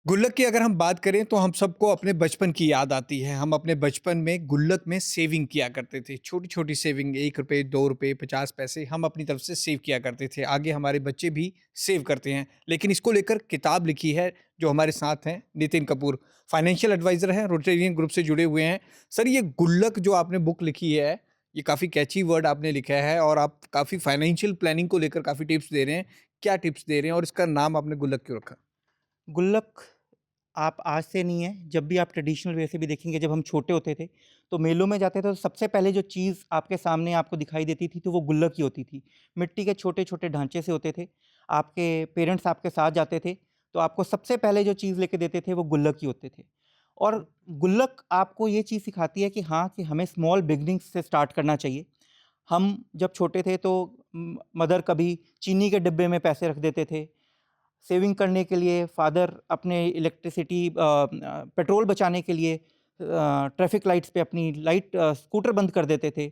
गुल्लक की अगर हम बात करें तो हम सबको अपने बचपन की याद आती है। हम अपने बचपन में गुल्लक में सेविंग किया करते थे। छोटी-छोटी सेविंग ₹1, ₹2, 50 पैसे हम अपनी तरफ से सेव किया करते थे। आगे हमारे बच्चे भी सेव करते हैं। लेकिन इसको लेकर किताब लिखी है जो हमारे साथ हैं नितिन कपूर, फाइनेंशियल एडवाइज़र हैं, रोटेरियन ग्रुप से जुड़े हुए हैं। सर ये गुल्लक जो आपने बुक लिखी है, ये काफ़ी कैची वर्ड आपने लिखा है और आप काफ़ी फाइनेंशियल प्लानिंग को लेकर काफ़ी टिप्स दे रहे हैं। क्या टिप्स दे रहे हैं और इसका नाम आपने गुल्लक क्यों रखा? गुल्लक आप आज से नहीं है, जब भी आप ट्रेडिशनल वे से भी देखेंगे, जब हम छोटे होते थे, तो मेलों में जाते थे तो सबसे पहले जो चीज़ आपके सामने आपको दिखाई देती थी, तो वो गुल्लक ही होती थी। मिट्टी के छोटे-छोटे ढांचे से होते थे। आपके पेरेंट्स आपके साथ जाते थे, तो आपको सबसे पहले जो चीज़ लेके देते थे, वो गुल्लक ही होते थे। और गुल्लक आपको ये चीज़ सिखाती है कि हाँ, कि हमें स्मॉल बिगिनिंग्स से स्टार्ट करना चाहिए। हम जब छोटे थे तो मदर कभी चीनी के डिब्बे में पैसे रख देते थे। सेविंग करने के लिए फादर अपने पेट्रोल बचाने के लिए ट्रैफिक लाइट्स पे अपनी स्कूटर बंद कर देते थे।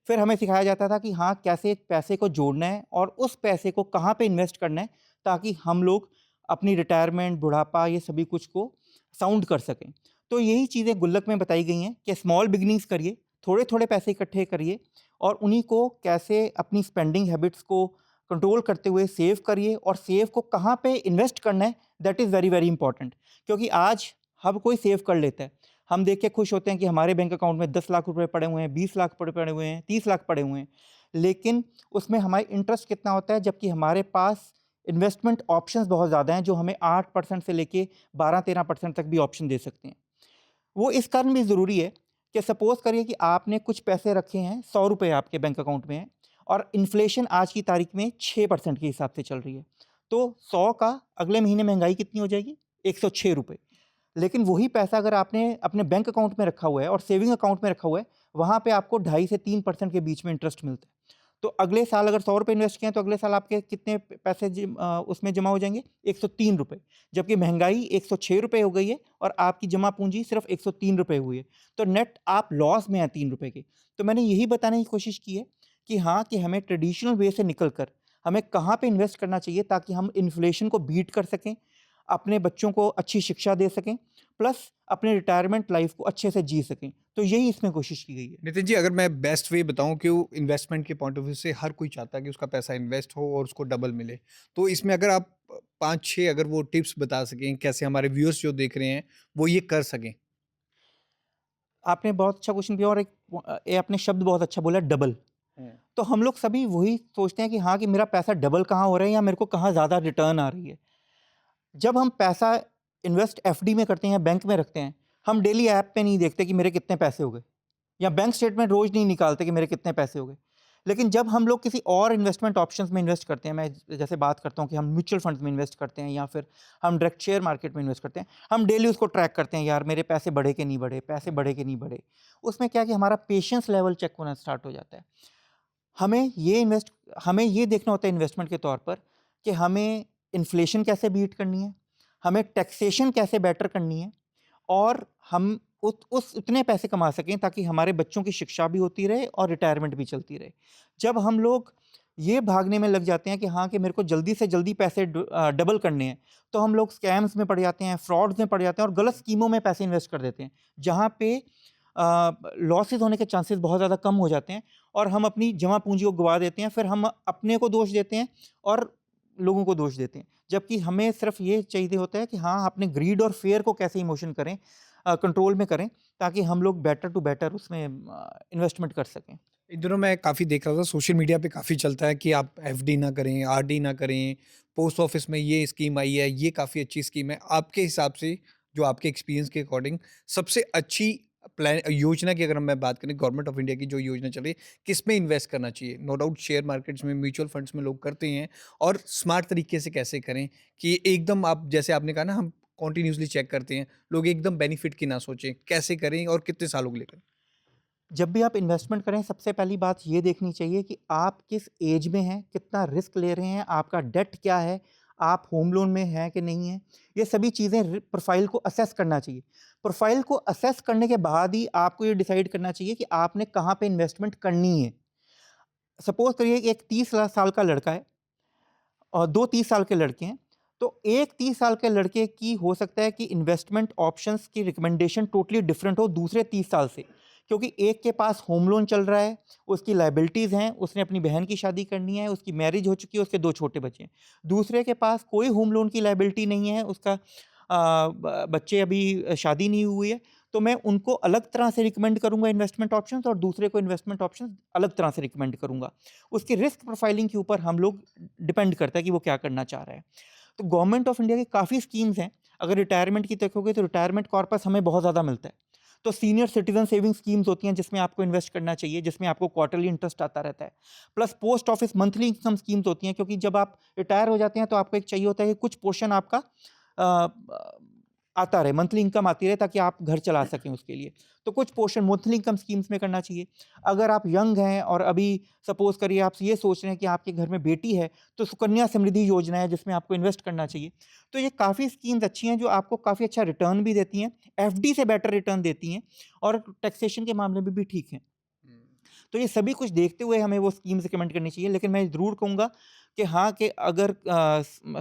फिर हमें सिखाया जाता था कि हाँ, कैसे पैसे को जोड़ना है और उस पैसे को कहाँ पे इन्वेस्ट करना है, ताकि हम लोग अपनी रिटायरमेंट, बुढ़ापा, ये सभी कुछ को साउंड कर सकें। तो यही चीज़ें गुल्लक में बताई गई हैं कि स्मॉल बिगिनिंग्स करिए, थोड़े-थोड़े पैसे इकट्ठे करिए और उन्हीं को कैसे अपनी स्पेंडिंग हैबिट्स को कंट्रोल करते हुए सेव करिए, और सेव को कहाँ पे इन्वेस्ट करना है, that is very very important. क्योंकि आज हर कोई सेव कर लेता है। हम देख के खुश होते हैं कि हमारे बैंक अकाउंट में 10 लाख रुपए पड़े हुए हैं, 20 लाख पड़े हुए हैं, 30 लाख पड़े हुए हैं। लेकिन उसमें हमारी इंटरेस्ट कितना होता है, जबकि हमारे पास इन्वेस्टमेंट ऑप्शंस बहुत ज़्यादा हैं, जो हमें 8% से लेके 12-13% तक भी ऑप्शन दे सकते हैं। वो इस कारण भी ज़रूरी है कि सपोज़ करिए कि आपने कुछ पैसे रखे हैं, ₹100 आपके बैंक अकाउंट में हैं और इन्फ्लेशन आज की तारीख में 6% के हिसाब से चल रही है। तो 100 का अगले महीने महँगाई कितनी हो जाएगी? ₹106। लेकिन वही पैसा अगर आपने अपने बैंक अकाउंट में रखा हुआ है और सेविंग अकाउंट में रखा हुआ है, वहाँ पे आपको ढाई से 3% के बीच में इंटरेस्ट मिलता है। तो अगले साल अगर ₹100 इन्वेस्ट किए हैं, तो अगले साल आपके कितने पैसे उसमें जमा हो जाएँगे? ₹103। जबकि महँगाई ₹106 हो गई है और आपकी जमा पूँजी सिर्फ़ ₹103 हुई है। तो नेट आप लॉस में हैं ₹3 के। तो मैंने यही बताने की कोशिश की है कि हाँ, कि हमें ट्रेडिशनल वे से निकल कर हमें कहाँ पे इन्वेस्ट करना चाहिए, ताकि हम इन्फ्लेशन को बीट कर सकें, अपने बच्चों को अच्छी शिक्षा दे सकें, प्लस अपने रिटायरमेंट लाइफ़ को अच्छे से जी सकें। तो यही इसमें कोशिश की गई है। नितिन जी, अगर मैं बेस्ट वे बताऊँ कि वो इन्वेस्टमेंट के पॉइंट ऑफ व्यू से हर कोई चाहता है कि उसका पैसा इन्वेस्ट हो और उसको डबल मिले। तो इसमें अगर आप 5-6 अगर वो टिप्स बता सकें, कैसे हमारे व्यूअर्स जो देख रहे हैं, वो ये कर सकें? आपने बहुत अच्छा क्वेश्चन किया और ये आपने शब्द बहुत अच्छा बोला, डबल। हुँ। तो हम लोग सभी वही सोचते हैं कि हाँ, कि मेरा पैसा डबल कहाँ हो रहा है या मेरे को कहाँ ज़्यादा रिटर्न आ रही है। जब हम पैसा इन्वेस्ट एफडी में करते हैं या बैंक में रखते हैं, हम डेली ऐप पे नहीं देखते कि मेरे कितने पैसे हो गए, या बैंक स्टेटमेंट रोज़ नहीं निकालते कि मेरे कितने पैसे हो गए। लेकिन जब हम लोग किसी और इन्वेस्टमेंट ऑप्शंस में इन्वेस्ट करते हैं, मैं जैसे बात करता हूँ कि हम म्यूचुअल फंड्स में इन्वेस्ट करते हैं या फिर हम डायरेक्ट शेयर मार्केट में इन्वेस्ट करते हैं, हम डेली उसको ट्रैक करते हैं, यार मेरे पैसे बढ़े कि नहीं बढ़े, पैसे बढ़े कि नहीं बढ़े। उसमें क्या है कि हमारा पेशेंस लेवल चेक होना स्टार्ट हो जाता है। हमें ये इन्वेस्ट हमें ये देखना होता है इन्वेस्टमेंट के तौर पर कि हमें इन्फ्लेशन कैसे बीट करनी है, हमें टैक्सेशन कैसे बेटर करनी है, और हम उस उतने पैसे कमा सकें ताकि हमारे बच्चों की शिक्षा भी होती रहे और रिटायरमेंट भी चलती रहे। जब हम लोग ये भागने में लग जाते हैं कि हाँ, कि मेरे को जल्दी से जल्दी पैसे डबल करने हैं, तो हम लोग स्कैम्स में पड़ जाते हैं, फ्रॉड्स में पड़ जाते हैं और गलत स्कीमों में पैसे इन्वेस्ट कर देते हैं, जहाँ पे लॉसेस होने के चांसेस बहुत ज़्यादा कम हो जाते हैं और हम अपनी जमा पूँजी को गँवा देते हैं। फिर हम अपने को दोष देते हैं और लोगों को दोष देते हैं। जबकि हमें सिर्फ़ ये चाहिए होता है कि हाँ, अपने ग्रीड और फ़ियर को कैसे इमोशन करें, कंट्रोल में करें, ताकि हम लोग बेटर टू बेटर उसमें इन्वेस्टमेंट कर सकें। इन दिनों मैं काफ़ी देख रहा था सोशल मीडिया पे काफ़ी चलता है कि आप एफडी ना करें, आरडी ना करें, पोस्ट ऑफिस में ये स्कीम आई है, ये काफ़ी अच्छी स्कीम है। आपके हिसाब से जो आपके एक्सपीरियंस के अकॉर्डिंग सबसे अच्छी प्लान योजना की अगर हम मैं बात करें गवर्नमेंट ऑफ इंडिया की जो योजना चल रही है, किसमें इन्वेस्ट करना चाहिए? नो डाउट शेयर मार्केट्स में, म्यूचुअल फंड्स में लोग करते हैं और स्मार्ट तरीके से कैसे करें कि एकदम आप जैसे आपने कहा ना हम कंटिन्यूअसली चेक करते हैं, लोग एकदम बेनिफिट की ना सोचें, कैसे करें और कितने सालों के लिए करें? जब भी आप इन्वेस्टमेंट करें, सबसे पहली बात ये देखनी चाहिए कि आप किस एज में हैं, कितना रिस्क ले रहे हैं, आपका डेट क्या है, आप होम लोन में हैं कि नहीं हैं। ये सभी चीज़ें प्रोफाइल को असेस करना चाहिए। प्रोफाइल को असेस करने के बाद ही आपको ये डिसाइड करना चाहिए कि आपने कहाँ पे इन्वेस्टमेंट करनी है। सपोज़ करिए कि एक 30 साल का लड़का है और 2 30 साल के लड़के हैं, तो एक 30 साल के लड़के की हो सकता है कि इन्वेस्टमेंट ऑप्शंस की रिकमेंडेशन टोटली डिफरेंट हो दूसरे 30 साल से, क्योंकि एक के पास होम लोन चल रहा है, उसकी लायबिलिटीज़ हैं, उसने अपनी बहन की शादी करनी है, उसकी मैरिज हो चुकी है, उसके 2 छोटे बच्चे हैं। दूसरे के पास कोई होम लोन की लायबिलिटी नहीं है, उसका बच्चे अभी शादी नहीं हुई है, तो मैं उनको अलग तरह से रिकमेंड करूँगा इन्वेस्टमेंट ऑप्शंस, और दूसरे को इन्वेस्टमेंट ऑप्शंस अलग तरह से रिकमेंड करूँगा। उसकी रिस्क प्रोफाइलिंग के ऊपर हम लोग डिपेंड करता है कि वो क्या करना चाह रहा है। तो गवर्नमेंट ऑफ इंडिया की काफ़ी स्कीम्स हैं। अगर रिटायरमेंट की देखोगे तो रिटायरमेंट कॉर्पस हमें बहुत ज़्यादा मिलता है। तो सीनियर सिटीज़न सेविंग स्कीम्स होती हैं जिसमें आपको इन्वेस्ट करना चाहिए, जिसमें आपको क्वार्टरली इंटरेस्ट आता रहता है। Plus post office monthly income schemes होती हैं, क्योंकि जब आप रिटायर हो जाते हैं तो आपको एक चाहिए होता है कि कुछ पोर्शन आपका आता रहे, मंथली इनकम आती रहे, ताकि आप घर चला सकें उसके लिए। तो कुछ पोर्शन मंथली इनकम स्कीम्स में करना चाहिए। अगर आप यंग हैं और अभी सपोज़ करिए आप ये सोच रहे हैं कि आपके घर में बेटी है, तो सुकन्या समृद्धि योजना है जिसमें आपको इन्वेस्ट करना चाहिए। तो ये काफ़ी स्कीम्स अच्छी हैं जो आपको काफ़ी अच्छा रिटर्न भी देती हैं, एफडी से बेटर रिटर्न देती हैं, और टैक्सेशन के मामले में भी ठीक हैं। तो ये सभी कुछ देखते हुए हमें वो स्कीम्स रिकमेंड करनी चाहिए, लेकिन मैं ज़रूर कहूँगा कि हाँ, कि अगर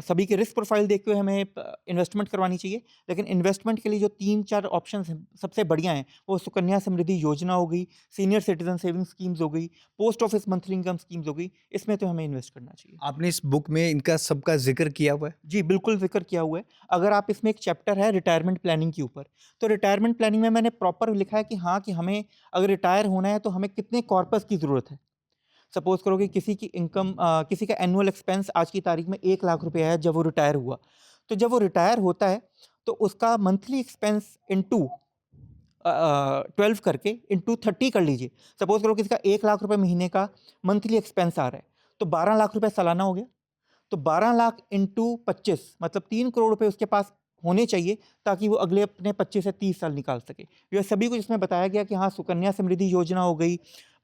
सभी के रिस्क प्रोफाइल देखते हुए हमें इन्वेस्टमेंट करवानी चाहिए, लेकिन इन्वेस्टमेंट के लिए जो 3-4 ऑप्शंस हैं सबसे बढ़िया हैं, वो सुकन्या समृद्धि योजना हो गई, सीनियर सिटीजन सेविंग स्कीम्स हो गई, post office monthly income schemes हो गई, इसमें तो हमें इन्वेस्ट करना चाहिए। आपने इस बुक में इनका सबका ज़िक्र किया हुआ है? जी, बिल्कुल ज़िक्र किया हुआ है। अगर आप इसमें एक चैप्टर है रिटायरमेंट प्लानिंग के ऊपर, तो रिटायरमेंट प्लानिंग में मैंने प्रॉपर लिखा है कि हाँ, कि हमें अगर रिटायर होना है तो हमें कितने कॉर्पस की ज़रूरत है। सपोज़ करो कि किसी की इनकम किसी का एनुअल एक्सपेंस आज की तारीख में 1 लाख रुपए है जब वो रिटायर हुआ। तो जब वो रिटायर होता है, तो उसका मंथली एक्सपेंस इंटू 12 करके इंटू 30 कर लीजिए। सपोज़ करो किसी का 1 लाख रुपए महीने का मंथली एक्सपेंस आ रहा है, तो 12 लाख रुपए सालाना हो गया। तो 12 लाख इंटू 25 मतलब 3 करोड़ रुपए उसके पास होने चाहिए, ताकि वो अगले अपने 25 से 30 साल निकाल सके। ये सभी कुछ इसमें बताया गया कि हाँ, सुकन्या समृद्धि योजना हो गई,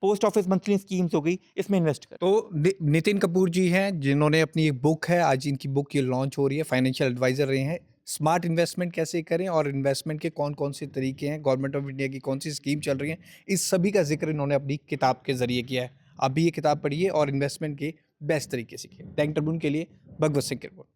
पोस्ट ऑफिस मंथली स्कीम्स हो गई, इसमें इन्वेस्ट करें। तो नितिन कपूर जी हैं जिन्होंने अपनी एक बुक है, आज इनकी बुक ये लॉन्च हो रही है, फाइनेंशियल एडवाइज़र रहे हैं। स्मार्ट इन्वेस्टमेंट कैसे करें और इन्वेस्टमेंट के कौन-कौन से तरीके हैं, गवर्नमेंट ऑफ इंडिया की कौन-सी स्कीम चल रही हैं, इस सभी का ज़िक्र इन्होंने अपनी किताब के ज़रिए किया है। आप भी ये किताब पढ़िए और इन्वेस्टमेंट के बेस्ट तरीके सीखिए। टैंक ट्रिब्यून के लिए भगवत सिंह की रिपोर्ट।